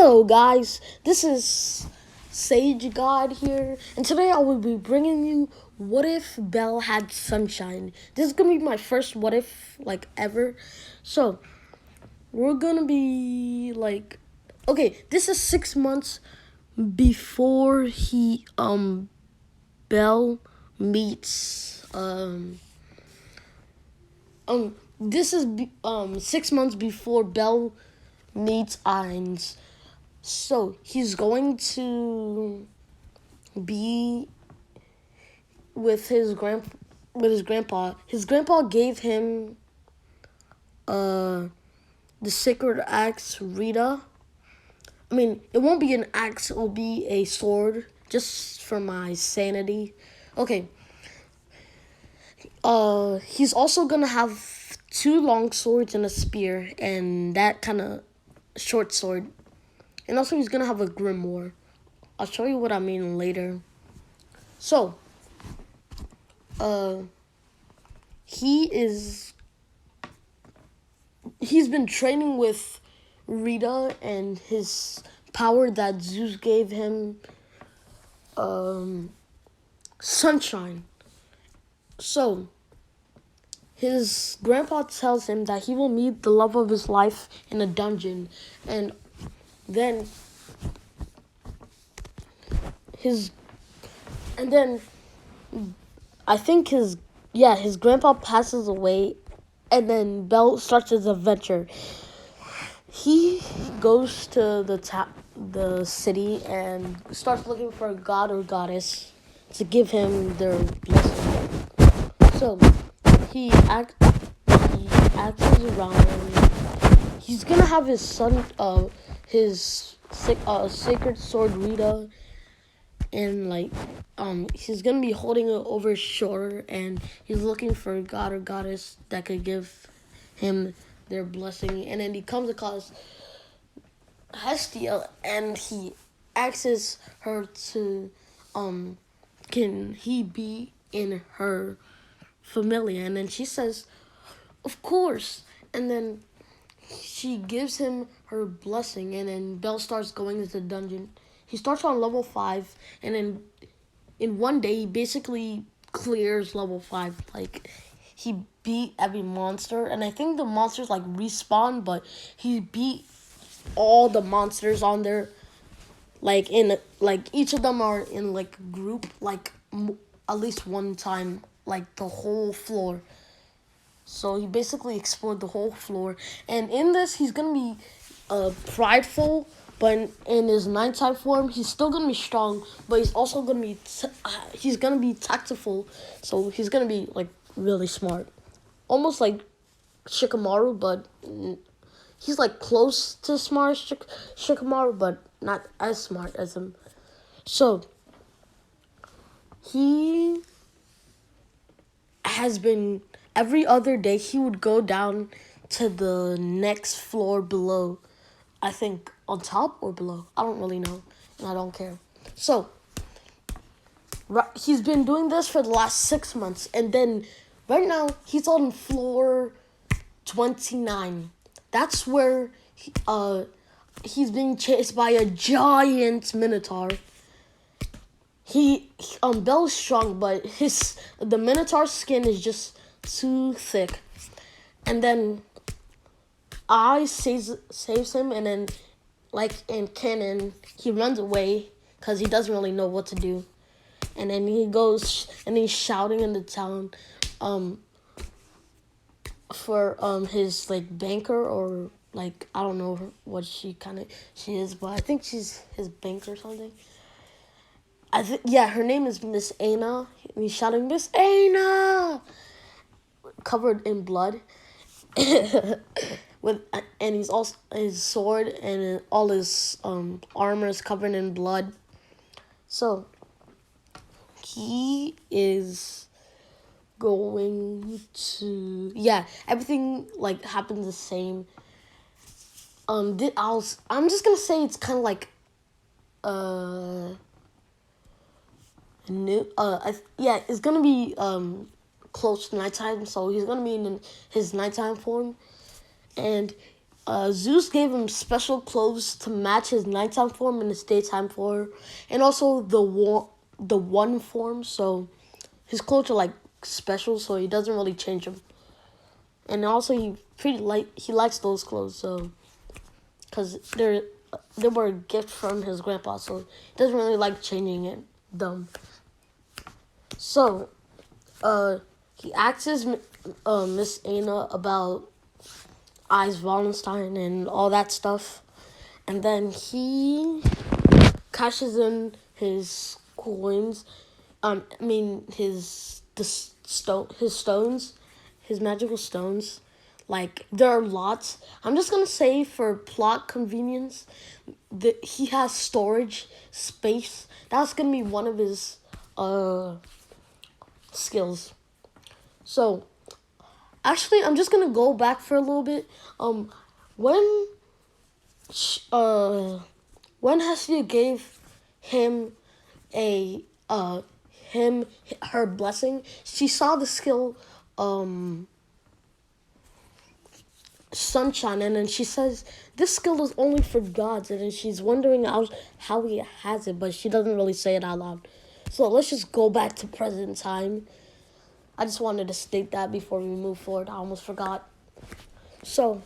Hello guys, this is Sage God here, and today I will be bringing you What If Belle Had Sunshine. This is gonna be my first what if ever. So we're gonna be okay, this is 6 months before Belle meets this is 6 months before Belle meets Ainz. So he's going to be with his grandpa. His grandpa gave him the sacred axe Rita. I mean, it won't be an axe, it will be a sword, just for my sanity. Okay. He's also gonna have 2 long swords and a spear, and that kind of short sword. And also he's gonna have a grimoire. I'll show you what I mean later. So, he's been training with Rita and his power that Zeus gave him, sunshine. So, his grandpa tells him that he will meet the love of his life in a dungeon, and then I think his grandpa passes away, and then Belle starts his adventure. He goes to the city and starts looking for a god or goddess to give him their blessing. So he acts around. He's gonna have his son, his sacred sword Rita, and he's gonna be holding it over his shoulder, and he's looking for a god or goddess that could give him their blessing. And then he comes across Hestia, and he asks her to, can he be in her familia? And then she says, of course. And then she gives him her blessing, and then Belle starts going into the dungeon. He starts on level 5, and then in one day he basically clears level 5. He beat every monster, and I think the monsters respawn, but he beat all the monsters on there. Each of them are in a group, at least one time, the whole floor. So he basically explored the whole floor. And in this, he's going to be prideful, but in his nighttime form, he's still going to be strong, but he's also going to be, he's going to be tactful. So he's going to be, really smart. Almost like Shikamaru, but he's, close to smart Shikamaru, but not as smart as him. So he has been... Every other day, he would go down to the next floor below. I think on top or below. I don't really know, and I don't care. So, he's been doing this for the last 6 months. And then, right now, he's on floor 29. That's where he's being chased by a giant minotaur. Belle's strong, but the minotaur's skin is just too thick. And then I saves him, and then in canon he runs away because he doesn't really know what to do. And then he goes and he's shouting in the town for his banker, or I don't know what she is, but I think she's his banker or something. Her name is Miss Aina, and he's shouting, Miss Aina, covered in blood. And he's also, his sword and all his armor is covered in blood. So he is going to, everything happens the same. I'm just gonna say it's kind of new. It's gonna be close to nighttime, so he's gonna be in his nighttime form, and Zeus gave him special clothes to match his nighttime form and his daytime form, and also the one form. So his clothes are like special, so he doesn't really change them. And also he likes those clothes, so because they were a gift from his grandpa, so he doesn't really like changing them. So he asks Miss Anna about Ice Wallenstein and all that stuff. And then he cashes in his coins. I mean his stones, his magical stones. Like there are lots. I'm just gonna say for plot convenience, that he has storage space. That's gonna be one of his skills. So actually, I'm just gonna go back for a little bit. When uh, when Hestia gave him a him her blessing, she saw the skill sunshine, and then she says this skill is only for gods, and then she's wondering how he has it, but she doesn't really say it out loud. So let's just go back to present time. I just wanted to state that before we move forward. I almost forgot. So,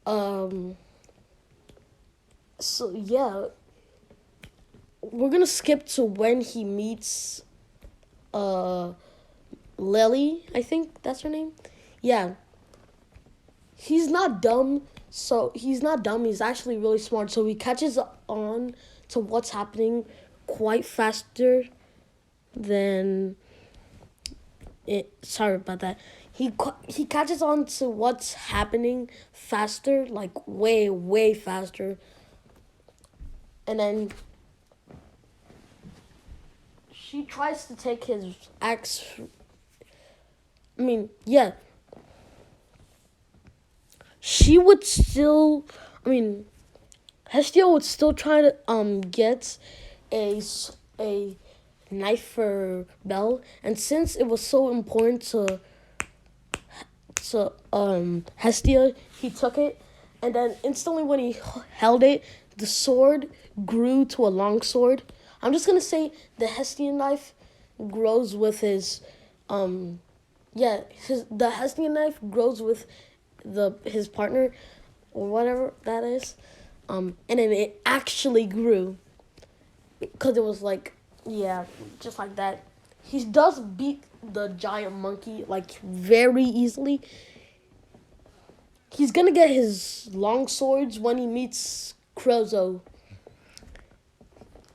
um, so yeah, we're gonna skip to when he meets, Lily. I think that's her name. Yeah, he's not dumb. So he's not dumb. He's actually really smart. So he catches on to what's happening quite faster than sorry about that. He catches on to what's happening faster, like way faster, and then she tries to take his axe. I mean, yeah, she would still. I mean, Hestia would still try to get a a knife for Belle, and since it was so important to Hestia, he took it, and then instantly when he held it, the sword grew to a long sword. I'm just gonna say the Hestian knife grows with his the Hestian knife grows with his partner or whatever that is, and then it actually grew because it was like, yeah, just like that. He does beat the giant monkey like very easily. He's gonna get his long swords when he meets Crozo.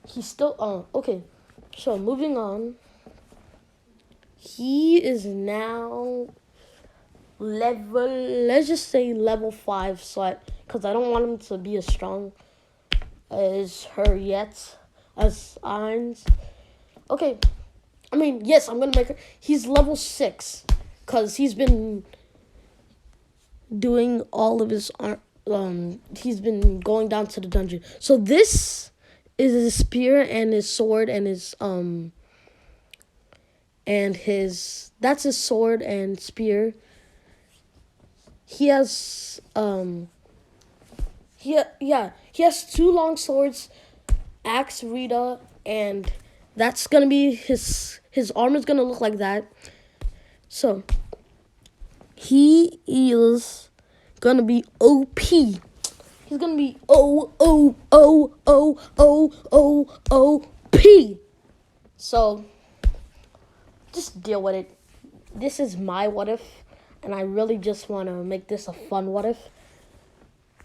He's still okay. So moving on. He is now level, let's just say level 5, so because I don't want him to be as strong as her yet, as Ainz. Okay, I mean, yes, I'm gonna make her. He's level 6, because he's been doing all of his he's been going down to the dungeon. So this is his spear and his sword and his that's his sword and spear. He has he has 2 long swords, axe, Rita, and that's gonna be his armor's gonna look like that. So he is gonna be OP. He's gonna be OP. So just deal with it. This is my what if, and I really just want to make this a fun what if.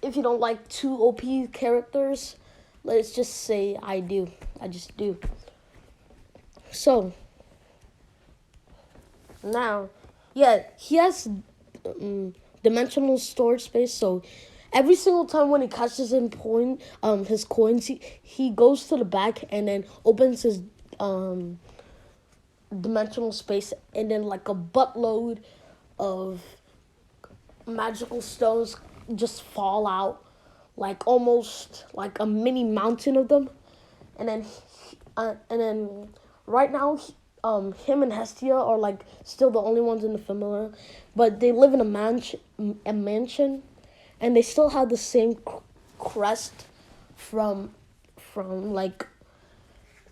If you don't like 2 OP characters, let's just say I do. I just do. So now, yeah, he has dimensional storage space. So every single time when he catches his coins, he goes to the back and then opens his dimensional space, and then like a buttload of magical stones just fall out, like almost like a mini mountain of them, and then right now him and Hestia are like still the only ones in the familiar, but they live in a mansion, and they still have the same crest from like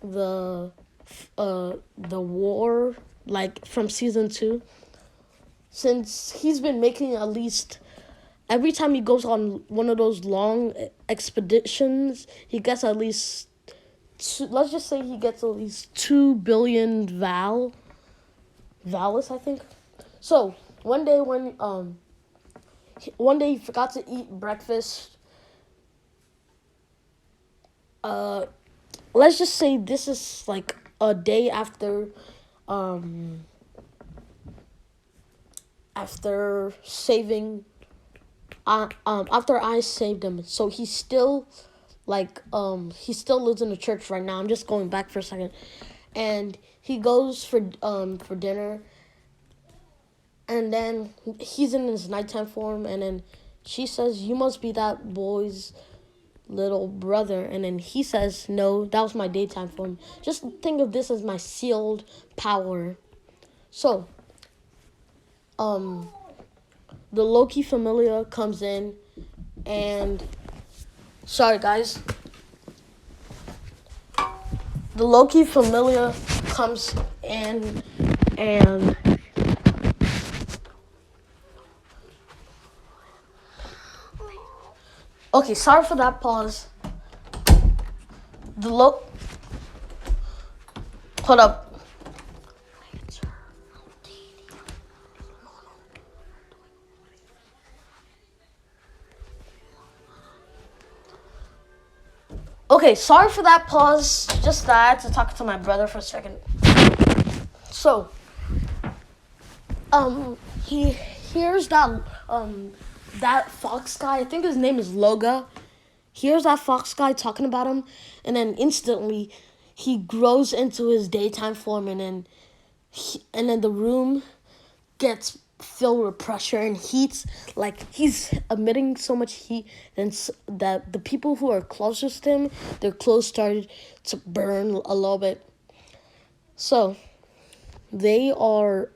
the war, like from season 2. Since he's been making at least every time he goes on one of those long expeditions, he gets at least let's just say he gets at least 2 billion valis, I think. So one day he forgot to eat breakfast. Let's just say this is like a day after after saving after I saved him. So he's still like he still lives in the church right now. I'm just going back for a second. And he goes for dinner, and then he's in his nighttime form, and then she says, "You must be that boy's little brother," and then he says, "No, that was my daytime form. Just think of this as my sealed power." So the Loki familia comes in, and sorry guys, the Loki familia comes in, and okay, sorry for that pause. Hold up. Okay, sorry for that pause. Just that I had to talk to my brother for a second. So, he hears that fox guy. I think his name is Loga. Hears that fox guy talking about him, and then instantly he grows into his daytime form, and then the room gets filled with pressure and heat. Like he's emitting so much heat, and that the people who are closest to him, their clothes started to burn a little bit. So they are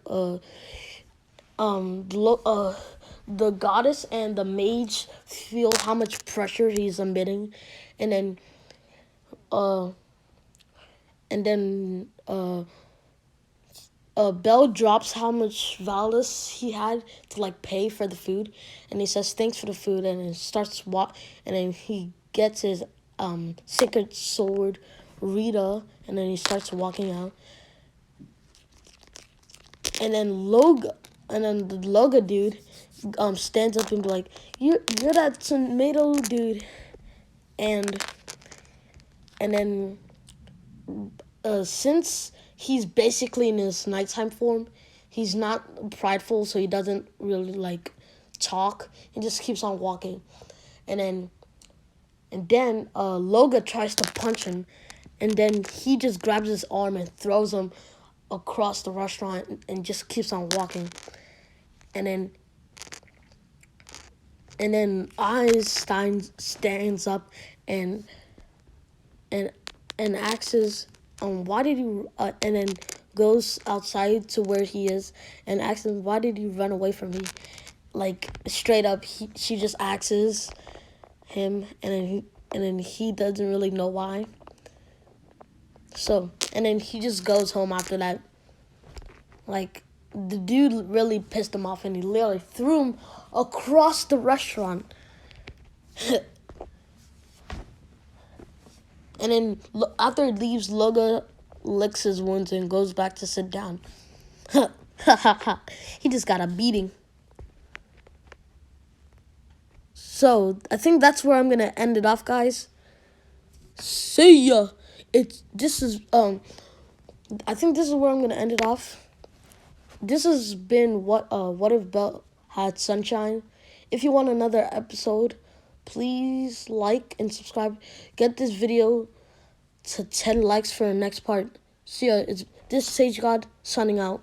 the goddess and the mage feel how much pressure he's emitting, and then Bell drops how much Valis he had to like pay for the food, and he says thanks for the food, and then starts and then he gets his sacred sword, Rita, and then he starts walking out, and then the Loga dude stands up and be like, you're that tomato dude, and then since he's basically in his nighttime form, he's not prideful, so he doesn't really like talk. He just keeps on walking, and then Loga tries to punch him, and then he just grabs his arm and throws him across the restaurant and just keeps on walking, and then Einstein stands up and asks, why did you, and then goes outside to where he is and asks him, why did you run away from me? Like, straight up, she just asks him, and then he doesn't really know why. So, and then he just goes home after that. Like, the dude really pissed him off, and he literally threw him across the restaurant. And then after he leaves, Loga licks his wounds and goes back to sit down. He just got a beating. So I think that's where I'm gonna end it off, guys. See ya. I think this is where I'm gonna end it off. This has been what if Belle had sunshine. If you want another episode, please like and subscribe. Get this video to 10 likes for the next part. See ya. This Sage God signing out.